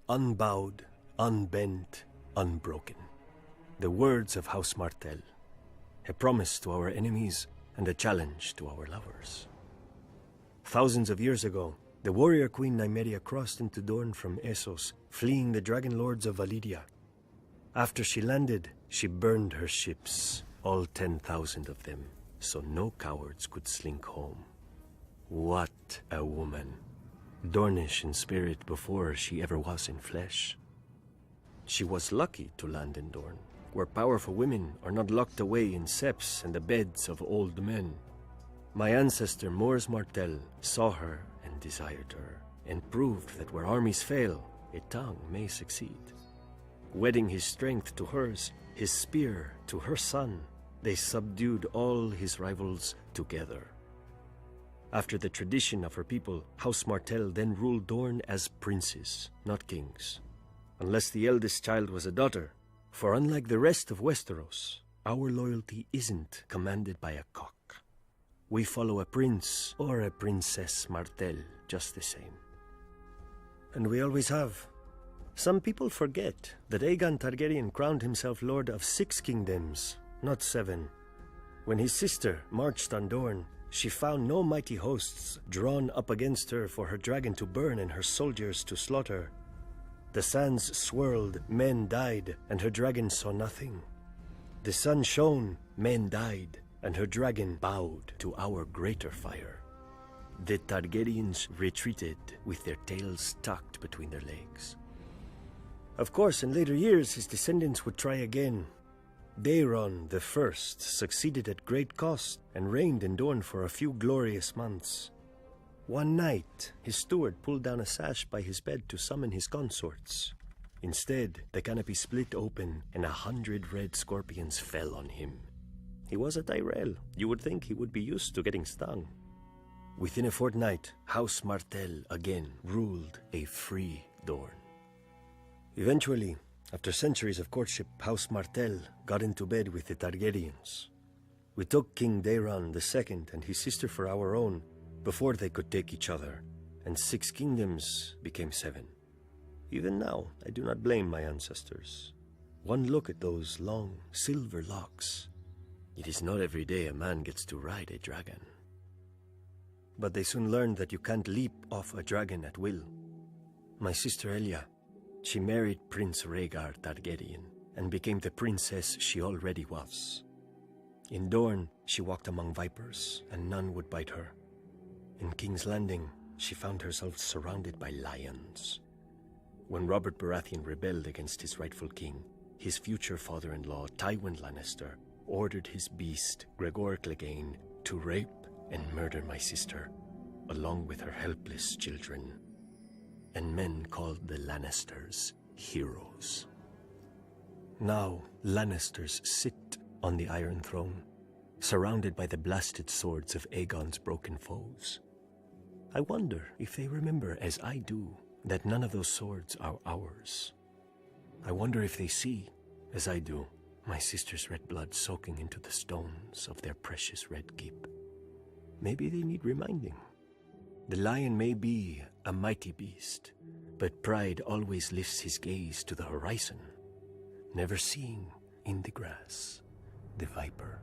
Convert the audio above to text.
unbowed, unbent, unbroken. The words of House Martell, a promise to our enemies and a challenge to our lovers. Thousands of years ago, the warrior queen Nymeria crossed into Dorne from Essos, fleeing the dragon lords of Valyria. After she landed, she burned her ships, all 10,000 of them, so no cowards could slink home. What a woman! Dornish in spirit before she ever was in flesh. She was lucky to land in Dorne, where powerful women are not locked away in septs and the beds of old men. My ancestor Mors Martell saw her and desired her, and proved that where armies fail, a tongue may succeed. Wedding his strength to hers, his spear to her son, they subdued all his rivals together. After the tradition of her people, House Martell then ruled Dorne as princes, not kings. Unless the eldest child was a daughter, for unlike the rest of Westeros, our loyalty isn't commanded by a cock. We follow a prince or a princess Martell just the same. And we always have. Some people forget that Aegon Targaryen crowned himself lord of 6 kingdoms, not 7. When his sister marched on Dorne, she found no mighty hosts drawn up against her for her dragon to burn and her soldiers to slaughter. The sands swirled, men died, and her dragon saw nothing. The sun shone, men died, and her dragon bowed to our greater fire. The Targaryens retreated with their tails tucked between their legs. Of course, in later years, his descendants would try again. Daeron the First succeeded at great cost and reigned in Dorne for a few glorious months. One night, his steward pulled down a sash by his bed to summon his consorts. Instead, the canopy split open and 100 red scorpions fell on him. He was a Tyrell. You would think he would be used to getting stung. Within a fortnight, House Martell again ruled a free Dorne. Eventually, after centuries of courtship, House Martell got into bed with the Targaryens. We took King Daeron II and his sister for our own before they could take each other, and 6 kingdoms became 7. Even now, I do not blame my ancestors. One look at those long, silver locks. It is not every day a man gets to ride a dragon. But they soon learned that you can't leap off a dragon at will. My sister Elia, she married Prince Rhaegar Targaryen and became the princess she already was. In Dorne, she walked among vipers, and none would bite her. In King's Landing, she found herself surrounded by lions. When Robert Baratheon rebelled against his rightful king, his future father-in-law, Tywin Lannister, ordered his beast, Gregor Clegane, to rape and murder my sister, along with her helpless children. And men called the Lannisters heroes. Now, Lannisters sit on the Iron Throne, surrounded by the blasted swords of Aegon's broken foes. I wonder if they remember, as I do, that none of those swords are ours. I wonder if they see, as I do, my sister's red blood soaking into the stones of their precious red keep. Maybe they need reminding. The lion may be a mighty beast, but pride always lifts his gaze to the horizon, never seeing in the grass the viper.